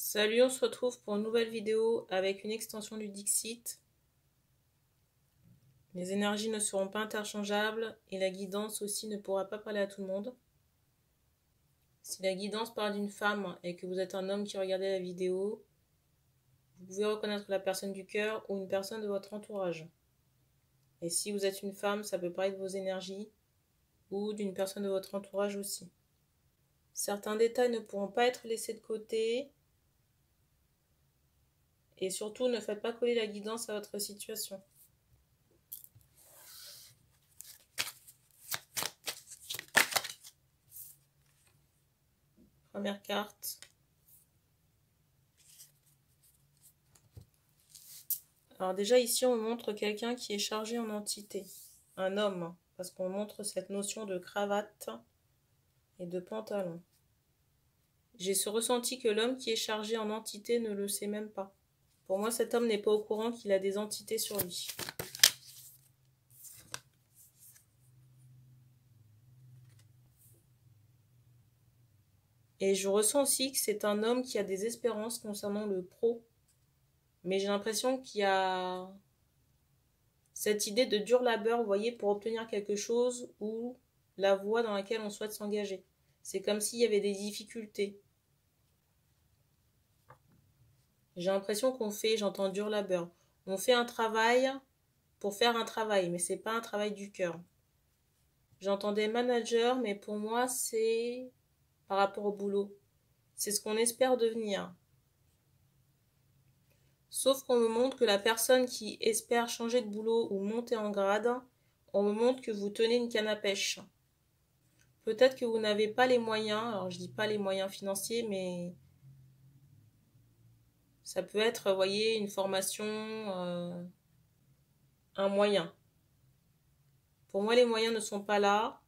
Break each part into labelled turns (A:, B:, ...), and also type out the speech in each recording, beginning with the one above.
A: Salut, on se retrouve pour une nouvelle vidéo avec une extension du Dixit. Les énergies ne seront pas interchangeables et la guidance aussi ne pourra pas parler à tout le monde. Si la guidance parle d'une femme et que vous êtes un homme qui regardait la vidéo, vous pouvez reconnaître la personne du cœur ou une personne de votre entourage. Et si vous êtes une femme, ça peut parler de vos énergies ou d'une personne de votre entourage aussi. Certains détails ne pourront pas être laissés de côté. Et surtout, ne faites pas coller la guidance à votre situation. Première carte. Alors déjà ici, on montre quelqu'un qui est chargé en entité. Un homme, parce qu'on montre cette notion de cravate et de pantalon. J'ai ce ressenti que l'homme qui est chargé en entité ne le sait même pas. Pour moi, cet homme n'est pas au courant qu'il a des entités sur lui. Et je ressens aussi que c'est un homme qui a des espérances concernant le pro. Mais j'ai l'impression qu'il y a cette idée de dur labeur, vous voyez, pour obtenir quelque chose ou la voie dans laquelle on souhaite s'engager. C'est comme s'il y avait des difficultés. J'ai l'impression qu'on fait, j'entends dur labeur, on fait un travail pour faire un travail, mais c'est pas un travail du cœur. J'entends des managers, mais pour moi, c'est par rapport au boulot. C'est ce qu'on espère devenir. Sauf qu'on me montre que la personne qui espère changer de boulot ou monter en grade, on me montre que vous tenez une canne à pêche. Peut-être que vous n'avez pas les moyens, alors je dis pas les moyens financiers, mais ça peut être, vous voyez, une formation, un moyen. Pour moi, les moyens ne sont pas là.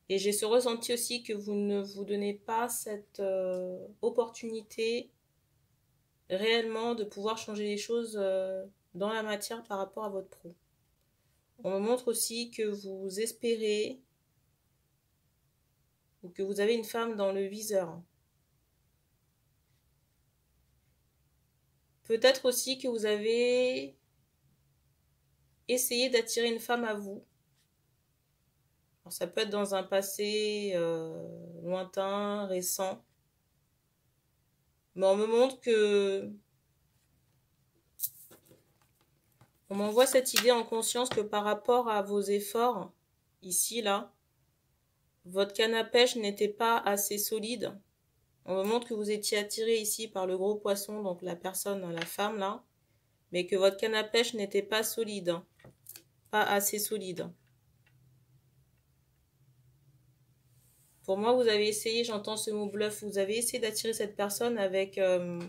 A: Et j'ai ce ressenti aussi que vous ne vous donnez pas cette opportunité réellement de pouvoir changer les choses dans la matière par rapport à votre pro. On me montre aussi que vous espérez ou que vous avez une femme dans le viseur. Peut-être aussi que vous avez essayé d'attirer une femme à vous. Alors, ça peut être dans un passé lointain, récent. Mais on me montre que... On m'envoie cette idée en conscience que par rapport à vos efforts, ici, là, votre canne à pêche n'était pas assez solide. On me montre que vous étiez attiré ici par le gros poisson, donc la personne, la femme, là, mais que votre canne à pêche n'était pas solide, pas assez solide. Pour moi, vous avez essayé, j'entends ce mot bluff, vous avez essayé d'attirer cette personne avec... il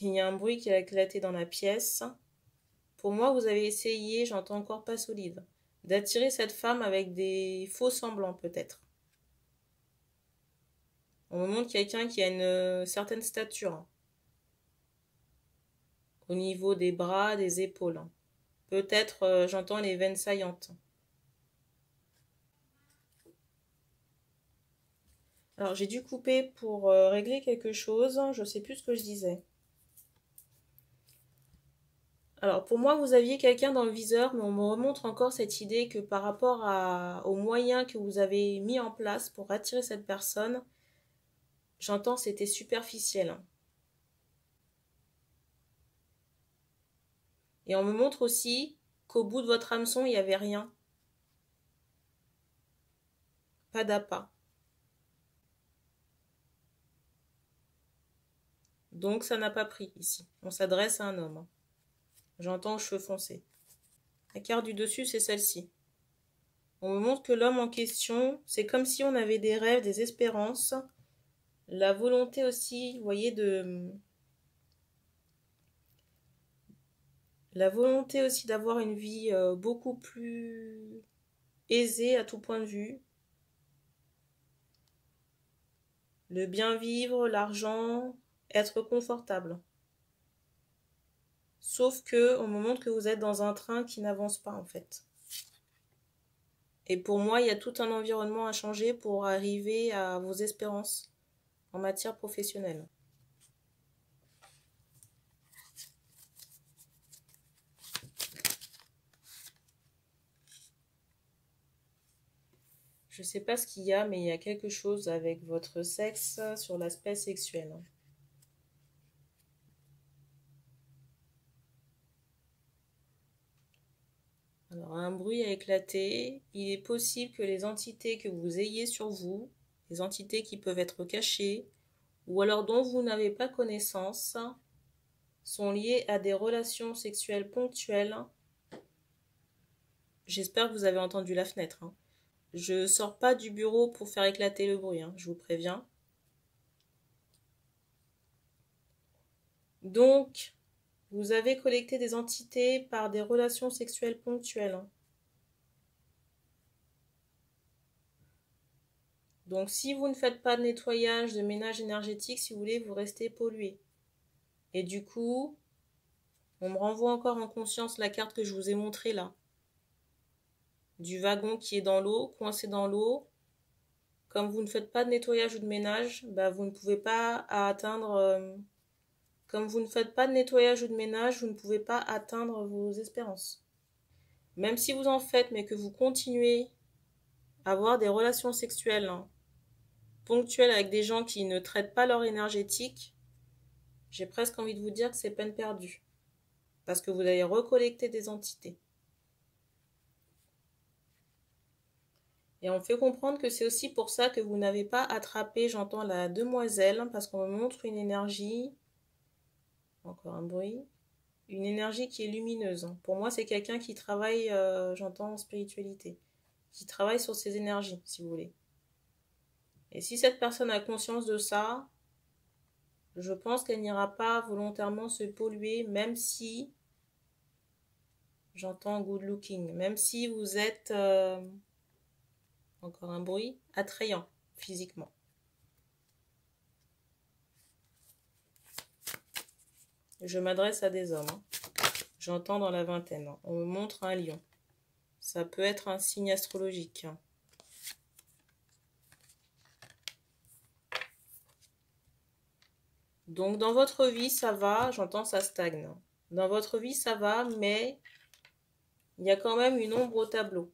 A: y a un bruit qui a éclaté dans la pièce. Pour moi, vous avez essayé, j'entends encore pas solide, d'attirer cette femme avec des faux semblants peut-être. On me montre quelqu'un qui a une certaine stature. Au niveau des bras, des épaules. Peut-être, j'entends les veines saillantes. Alors, j'ai dû couper pour régler quelque chose. Je ne sais plus ce que je disais. Alors, pour moi, vous aviez quelqu'un dans le viseur, mais on me remontre encore cette idée que par rapport aux moyens que vous avez mis en place pour attirer cette personne, j'entends c'était superficiel. Et on me montre aussi qu'au bout de votre hameçon, il n'y avait rien. Pas d'appât. Donc, ça n'a pas pris ici. On s'adresse à un homme. J'entends aux cheveux foncés. La carte du dessus, c'est celle-ci. On me montre que l'homme en question, c'est comme si on avait des rêves, des espérances, la volonté aussi, vous voyez, la volonté aussi d'avoir une vie beaucoup plus aisée à tout point de vue. Le bien vivre, l'argent, être confortable. Sauf que on me montre que vous êtes dans un train qui n'avance pas en fait. Et pour moi, il y a tout un environnement à changer pour arriver à vos espérances en matière professionnelle. Je ne sais pas ce qu'il y a, mais il y a quelque chose avec votre sexe sur l'aspect sexuel. Alors, un bruit a éclaté. Il est possible que les entités que vous ayez sur vous, les entités qui peuvent être cachées, ou alors dont vous n'avez pas connaissance, sont liées à des relations sexuelles ponctuelles. J'espère que vous avez entendu la fenêtre. Je ne sors pas du bureau pour faire éclater le bruit, je vous préviens. Donc, vous avez collecté des entités par des relations sexuelles ponctuelles. Donc, si vous ne faites pas de nettoyage, de ménage énergétique, si vous voulez, vous restez pollué. Et du coup, on me renvoie encore en conscience la carte que je vous ai montrée là. Du wagon qui est dans l'eau, coincé dans l'eau. Comme vous ne faites pas de nettoyage ou de ménage, vous ne pouvez pas atteindre... Comme vous ne faites pas de nettoyage ou de ménage, vous ne pouvez pas atteindre vos espérances. Même si vous en faites, mais que vous continuez à avoir des relations sexuelles ponctuelles avec des gens qui ne traitent pas leur énergétique, j'ai presque envie de vous dire que c'est peine perdue. Parce que vous allez recollecter des entités. Et on fait comprendre que c'est aussi pour ça que vous n'avez pas attrapé, j'entends la demoiselle, parce qu'on me montre une énergie, encore un bruit, une énergie qui est lumineuse. Pour moi, c'est quelqu'un qui travaille, j'entends, en spiritualité, qui travaille sur ses énergies, si vous voulez. Et si cette personne a conscience de ça, je pense qu'elle n'ira pas volontairement se polluer, même si, j'entends good looking, même si vous êtes, encore un bruit, attrayant physiquement. Je m'adresse à des hommes. J'entends dans la vingtaine. On me montre un lion. Ça peut être un signe astrologique. Donc dans votre vie, ça va. J'entends ça stagne. Dans votre vie, ça va, mais il y a quand même une ombre au tableau.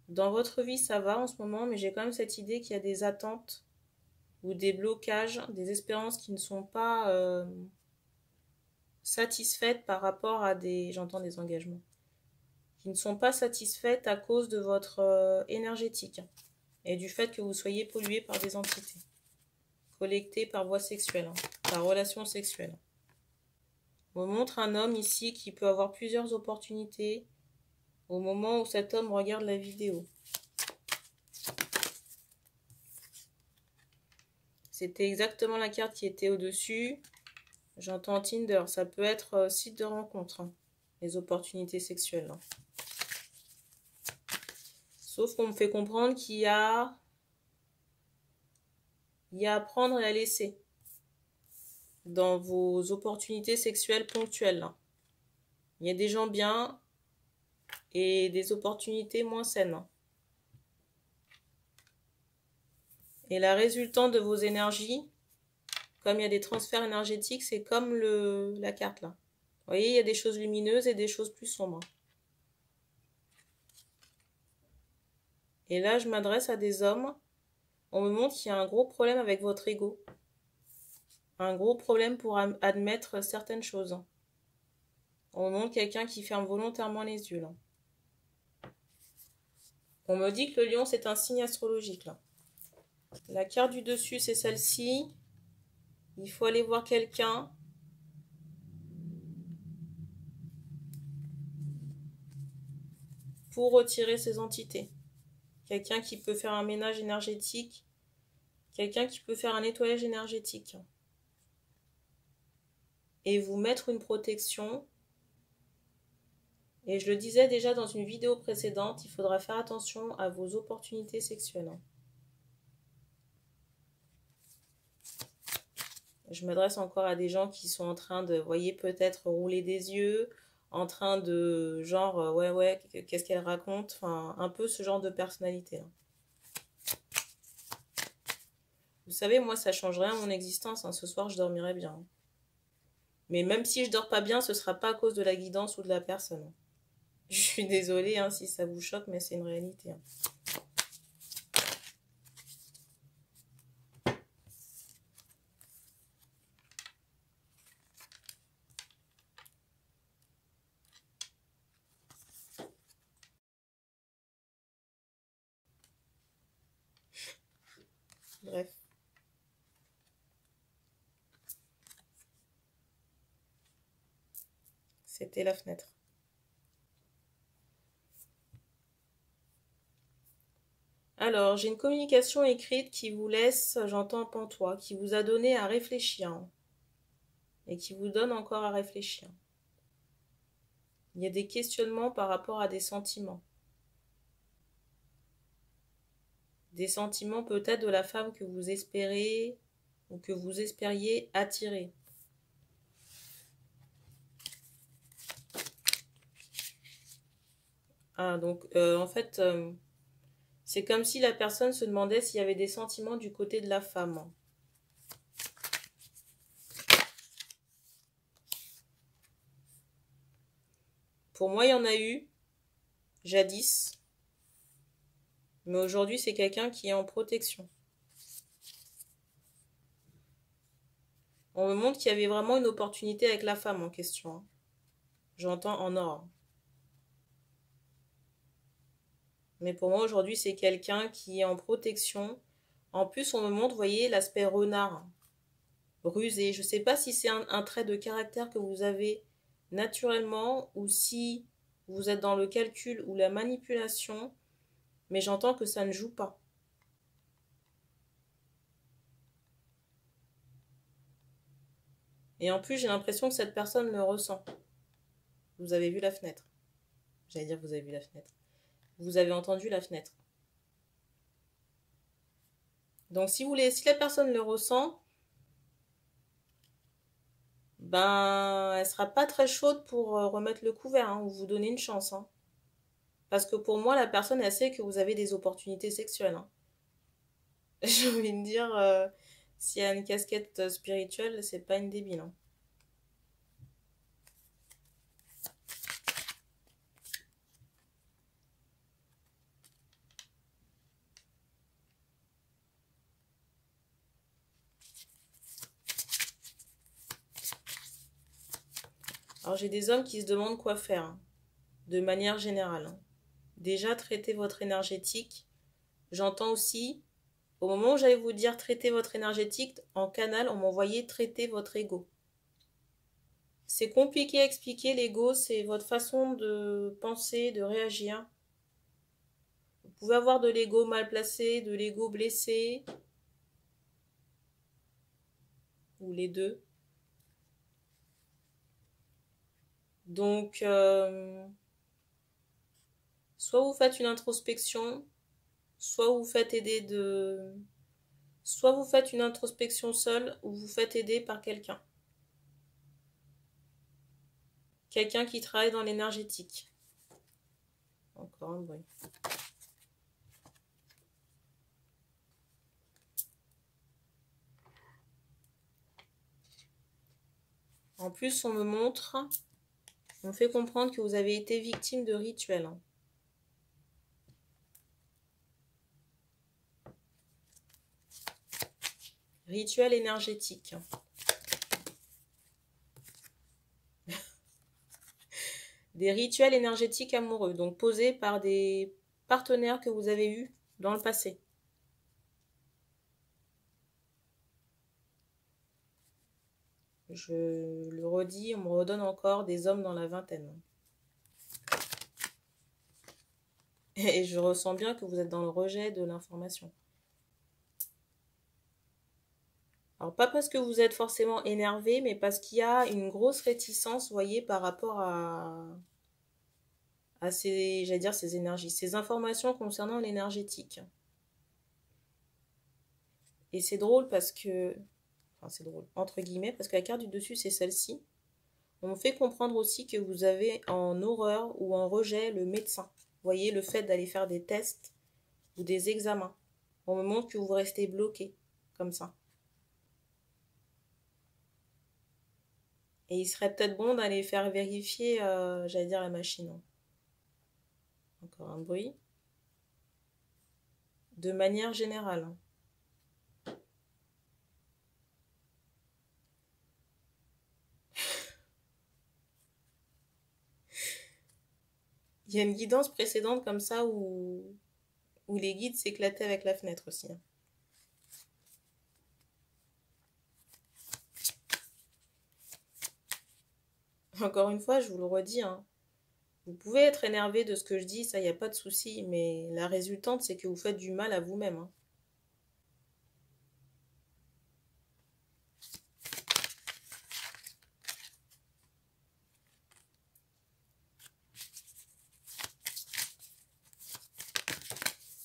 A: Dans votre vie, ça va en ce moment, mais j'ai quand même cette idée qu'il y a des attentes ou des blocages, des espérances qui ne sont pas satisfaites par rapport à j'entends des engagements, qui ne sont pas satisfaites à cause de votre énergétique et du fait que vous soyez pollué par des entités, collectées par voie sexuelle, par relation sexuelle. On me montre un homme ici qui peut avoir plusieurs opportunités au moment où cet homme regarde la vidéo. C'était exactement la carte qui était au-dessus. J'entends Tinder, ça peut être site de rencontre, les opportunités sexuelles. Sauf qu'on me fait comprendre qu'il y a à prendre et à laisser dans vos opportunités sexuelles ponctuelles. Il y a des gens bien et des opportunités moins saines. Et la résultante de vos énergies, comme il y a des transferts énergétiques, c'est comme la carte là. Vous voyez, il y a des choses lumineuses et des choses plus sombres. Et là, je m'adresse à des hommes. On me montre qu'il y a un gros problème avec votre ego. Un gros problème pour admettre certaines choses. On me montre quelqu'un qui ferme volontairement les yeux là. On me dit que le lion, c'est un signe astrologique là. La carte du dessus, c'est celle-ci. Il faut aller voir quelqu'un. Pour retirer ces entités. Quelqu'un qui peut faire un ménage énergétique. Quelqu'un qui peut faire un nettoyage énergétique. Et vous mettre une protection. Et je le disais déjà dans une vidéo précédente, il faudra faire attention à vos opportunités sexuelles. Je m'adresse encore à des gens qui sont en train de, voyez, peut-être rouler des yeux, en train de, genre, ouais, qu'est-ce qu'elle raconte, enfin, un peu ce genre de personnalité. Vous savez, moi, ça change rien à mon existence. Hein. Ce soir, je dormirai bien. Mais même si je dors pas bien, ce sera pas à cause de la guidance ou de la personne. Je suis désolée hein, si ça vous choque, mais c'est une réalité. Hein. Bref. C'était la fenêtre. Alors, j'ai une communication écrite qui vous laisse, j'entends pantois, qui vous a donné à réfléchir. Hein, et qui vous donne encore à réfléchir. Il y a des questionnements par rapport à des sentiments. Des sentiments peut-être de la femme que vous espérez ou que vous espériez attirer. Ah, donc en fait, c'est comme si la personne se demandait s'il y avait des sentiments du côté de la femme. Pour moi, il y en a eu, jadis. Mais aujourd'hui, c'est quelqu'un qui est en protection. On me montre qu'il y avait vraiment une opportunité avec la femme en question. Hein. J'entends en or. Mais pour moi, aujourd'hui, c'est quelqu'un qui est en protection. En plus, on me montre, vous voyez, l'aspect renard. Rusé. Je ne sais pas si c'est un trait de caractère que vous avez naturellement ou si vous êtes dans le calcul ou la manipulation. Mais j'entends que ça ne joue pas. Et en plus, j'ai l'impression que cette personne le ressent. Vous avez vu la fenêtre. J'allais dire que vous avez vu la fenêtre. Vous avez entendu la fenêtre. Donc, si la personne le ressent, ben, elle sera pas très chaude pour remettre le couvert hein, ou vous donner une chance. Hein. Parce que pour moi, la personne, elle sait que vous avez des opportunités sexuelles. Hein. J'ai envie de dire, s'il y a une casquette spirituelle, c'est pas une débile. Hein. Alors j'ai des hommes qui se demandent quoi faire, hein, de manière générale. Hein. Déjà, traitez votre énergétique. J'entends aussi, au moment où j'allais vous dire traitez votre énergétique, en canal, on m'envoyait traiter votre ego. C'est compliqué à expliquer, l'ego, c'est votre façon de penser, de réagir. Vous pouvez avoir de l'ego mal placé, de l'ego blessé, ou les deux. Donc, soit vous faites une introspection, soit vous faites aider de... Soit vous faites une introspection seule, ou vous faites aider par quelqu'un. Quelqu'un qui travaille dans l'énergétique. Encore un bruit. En plus, on me fait comprendre que vous avez été victime de rituels. Hein. Rituel énergétique. Des rituels énergétiques amoureux, donc posés par des partenaires que vous avez eus dans le passé. Je le redis, on me redonne encore des hommes dans la vingtaine. Et je ressens bien que vous êtes dans le rejet de l'information. Alors, pas parce que vous êtes forcément énervé, mais parce qu'il y a une grosse réticence, vous voyez, par rapport à ces, j'allais dire, ces énergies, ces informations concernant l'énergétique. Et c'est drôle parce que, enfin c'est drôle, entre guillemets, parce que la carte du dessus, c'est celle-ci. On me fait comprendre aussi que vous avez en horreur ou en rejet le médecin. Vous voyez, le fait d'aller faire des tests ou des examens. On me montre que vous restez bloqué. comme ça. Et il serait peut-être bon d'aller faire vérifier, j'allais dire la machine. Hein. Encore un bruit. De manière générale. Hein. Il y a une guidance précédente comme ça où les guides s'éclataient avec la fenêtre aussi. Hein. Encore une fois, je vous le redis, hein, vous pouvez être énervé de ce que je dis, ça, il n'y a pas de souci, mais la résultante, c'est que vous faites du mal à vous-même. Hein.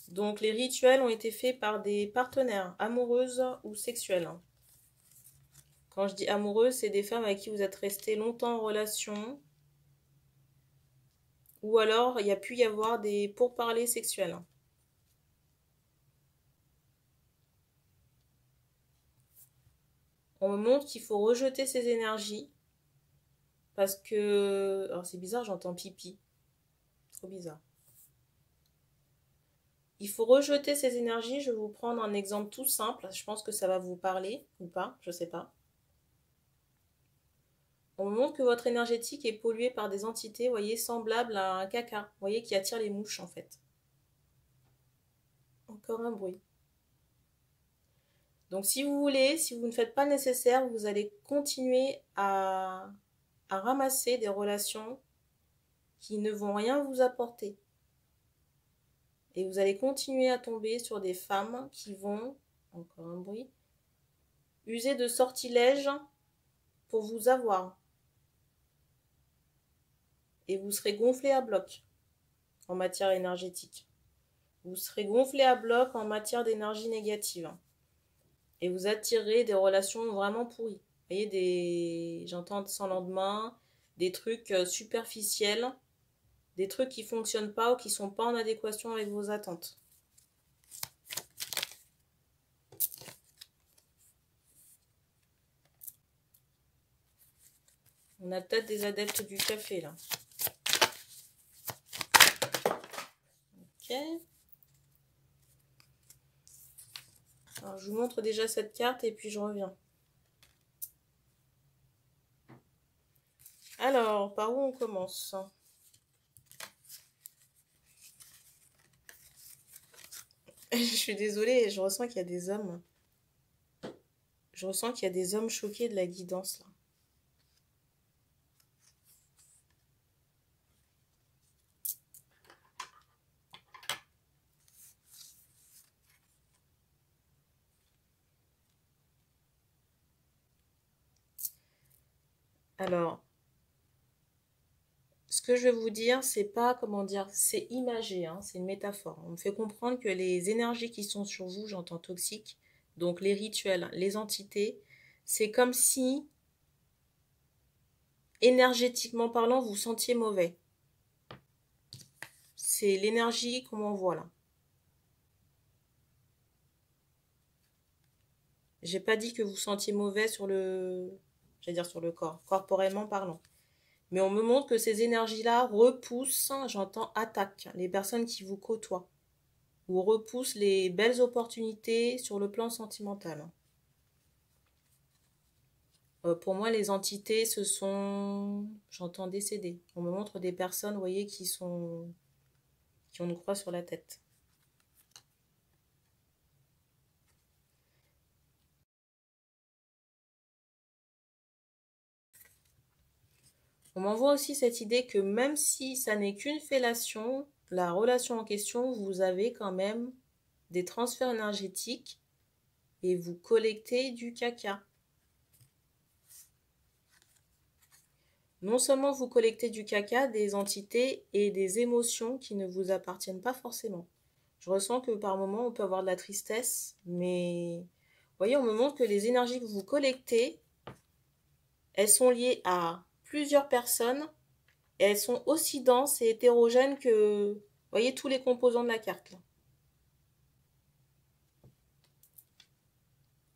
A: Donc, les rituels ont été faits par des partenaires, amoureuses ou sexuelles. Hein. Quand je dis amoureuses, c'est des femmes avec qui vous êtes resté longtemps en relation, ou alors il y a pu y avoir des pourparlers sexuels. Hein. On me montre qu'il faut rejeter ces énergies, parce que... Alors c'est bizarre, j'entends pipi. Trop bizarre. Il faut rejeter ces énergies. Je vais vous prendre un exemple tout simple. Je pense que ça va vous parler ou pas, je sais pas. On me montre que votre énergétique est polluée par des entités, voyez, semblables à un caca. Vous voyez, qui attire les mouches en fait. Encore un bruit. Donc si vous voulez, si vous ne faites pas le nécessaire, vous allez continuer à ramasser des relations qui ne vont rien vous apporter. Et vous allez continuer à tomber sur des femmes qui vont, encore un bruit, user de sortilèges pour vous avoir. Et vous serez gonflé à bloc en matière énergétique. Vous serez gonflé à bloc en matière d'énergie négative. Et vous attirez des relations vraiment pourries. Vous voyez, j'entends sans lendemain, des trucs superficiels, des trucs qui ne fonctionnent pas ou qui ne sont pas en adéquation avec vos attentes. On a peut-être des adeptes du café là. Ok. Alors, je vous montre déjà cette carte et puis je reviens. Alors, par où on commence? Je suis désolée, je ressens qu'il y a des hommes. Je ressens qu'il y a des hommes choqués de la guidance là. Alors, ce que je vais vous dire, c'est pas, comment dire, c'est imagé, hein, c'est une métaphore. On me fait comprendre que les énergies qui sont sur vous, j'entends toxiques, donc les rituels, les entités, c'est comme si, énergétiquement parlant, vous sentiez mauvais. C'est l'énergie qu'on m'envoie là. J'ai pas dit que vous sentiez mauvais sur le, j'allais dire sur le corps, corporellement parlant. Mais on me montre que ces énergies-là repoussent, j'entends attaque, les personnes qui vous côtoient. Ou repoussent les belles opportunités sur le plan sentimental. Pour moi, les entités, ce sont, j'entends décédés. On me montre des personnes, vous voyez, qui ont une croix sur la tête. On m'envoie aussi cette idée que même si ça n'est qu'une fellation, la relation en question, vous avez quand même des transferts énergétiques et vous collectez du caca. Non seulement vous collectez du caca, des entités et des émotions qui ne vous appartiennent pas forcément. Je ressens que par moments, on peut avoir de la tristesse, mais vous voyez, on me montre que les énergies que vous collectez, elles sont liées à plusieurs personnes et elles sont aussi denses et hétérogènes que, vous voyez, tous les composants de la carte. Là.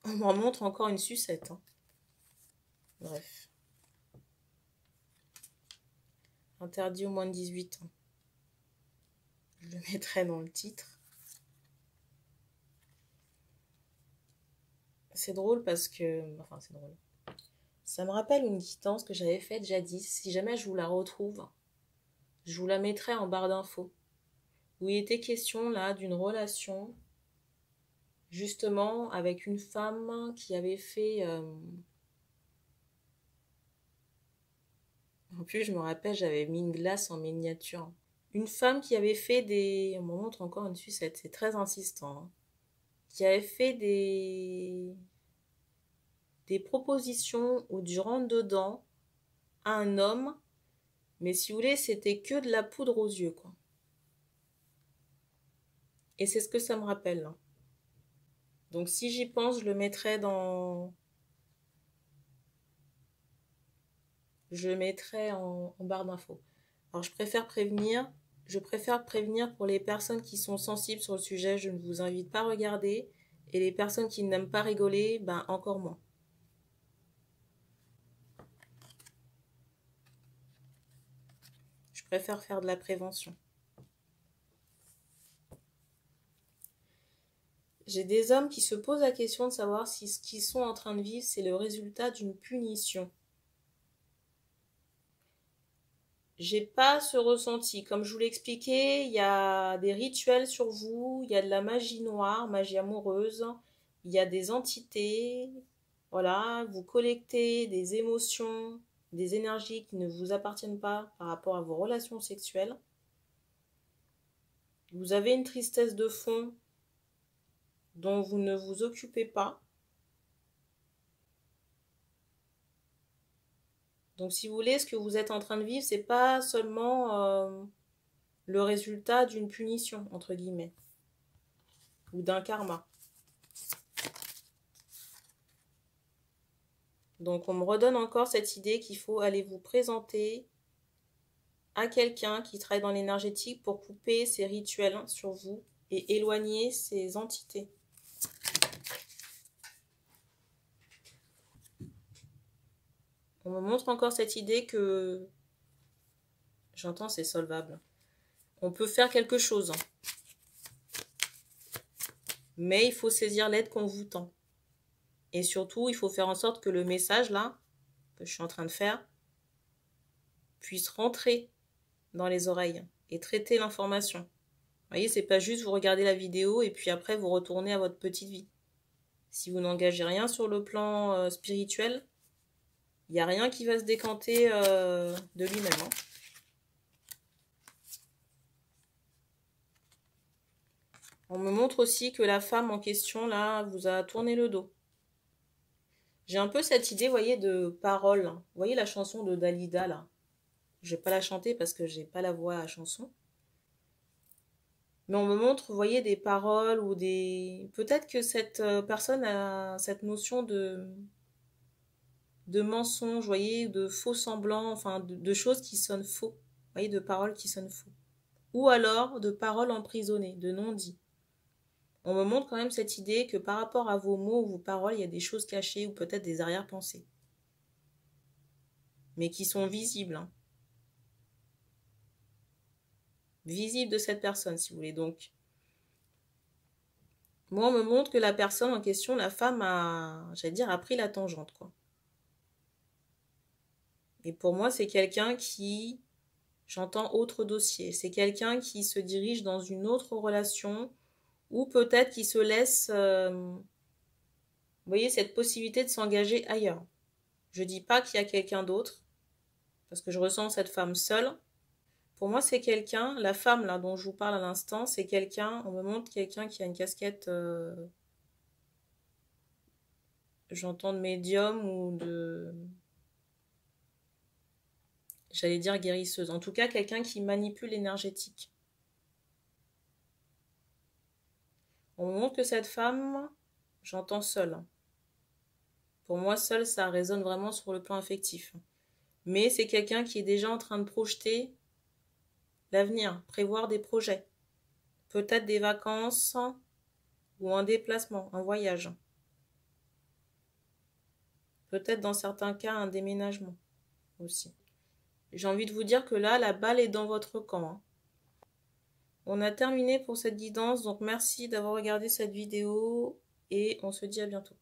A: On m'en montre encore une sucette. Hein. Bref. Interdit aux moins de 18 ans. Je le mettrai dans le titre. C'est drôle parce que... Enfin, c'est drôle. Ça me rappelle une guidance que j'avais faite jadis. Si jamais je vous la retrouve, je vous la mettrai en barre d'infos. Où il était question là d'une relation, justement, avec une femme qui avait fait... En plus, je me rappelle, j'avais mis une glace en miniature. Une femme qui avait fait des... On me montre encore une sucette, c'est très insistant. Hein. Qui avait fait des propositions où tu rentres dedans à un homme, mais si vous voulez, c'était que de la poudre aux yeux, quoi. Et c'est ce que ça me rappelle. Là. Donc si j'y pense, je le mettrai dans... Je le mettrai en barre d'infos. Alors je préfère prévenir pour les personnes qui sont sensibles sur le sujet, je ne vous invite pas à regarder. Et les personnes qui n'aiment pas rigoler, ben encore moins. Je préfère faire de la prévention. J'ai des hommes qui se posent la question de savoir si ce qu'ils sont en train de vivre, c'est le résultat d'une punition. J'ai pas ce ressenti. Comme je vous l'ai expliqué, il y a des rituels sur vous, il y a de la magie noire, magie amoureuse, il y a des entités, voilà, vous collectez des émotions, des énergies qui ne vous appartiennent pas par rapport à vos relations sexuelles. Vous avez une tristesse de fond dont vous ne vous occupez pas. Donc si vous voulez, ce que vous êtes en train de vivre, c'est pas seulement le résultat d'une punition, entre guillemets, ou d'un karma. Donc on me redonne encore cette idée qu'il faut aller vous présenter à quelqu'un qui travaille dans l'énergétique pour couper ces rituels sur vous et éloigner ces entités. On me montre encore cette idée que, j'entends, c'est solvable. On peut faire quelque chose. Mais il faut saisir l'aide qu'on vous tend. Et surtout, il faut faire en sorte que le message, là, que je suis en train de faire, puisse rentrer dans les oreilles et traiter l'information. Vous voyez, c'est pas juste vous regardez la vidéo et puis après vous retournez à votre petite vie. Si vous n'engagez rien sur le plan spirituel, il n'y a rien qui va se décanter de lui-même. Hein. On me montre aussi que la femme en question, là, vous a tourné le dos. J'ai un peu cette idée, vous voyez, de parole. Vous voyez la chanson de Dalida, là. Je vais pas la chanter parce que j'ai pas la voix à chanson. Mais on me montre, vous voyez, des paroles ou des... Peut-être que cette personne a cette notion de mensonge, vous voyez, de faux semblants, enfin de choses qui sonnent faux, vous voyez, de paroles qui sonnent faux. Ou alors de paroles emprisonnées, de non-dits. On me montre quand même cette idée que par rapport à vos mots ou vos paroles, il y a des choses cachées ou peut-être des arrière-pensées. Mais qui sont visibles. Hein. Visibles de cette personne, si vous voulez. Donc, moi, on me montre que la personne en question, la femme a, j'allais dire, a pris la tangente, quoi. Et pour moi, c'est quelqu'un qui, j'entends autre dossier, c'est quelqu'un qui se dirige dans une autre relation ou peut-être qui se laisse, vous voyez, cette possibilité de s'engager ailleurs. Je dis pas qu'il y a quelqu'un d'autre, parce que je ressens cette femme seule. Pour moi, c'est quelqu'un, la femme là dont je vous parle à l'instant, c'est quelqu'un, on me montre quelqu'un qui a une casquette, j'entends de médium ou de... J'allais dire guérisseuse. En tout cas, quelqu'un qui manipule l'énergétique. On me montre que cette femme, j'entends seule. Pour moi, seule, ça résonne vraiment sur le plan affectif. Mais c'est quelqu'un qui est déjà en train de projeter l'avenir, prévoir des projets. Peut-être des vacances ou un déplacement, un voyage. Peut-être dans certains cas un déménagement aussi. J'ai envie de vous dire que là, la balle est dans votre camp, hein. On a terminé pour cette guidance, donc merci d'avoir regardé cette vidéo et on se dit à bientôt.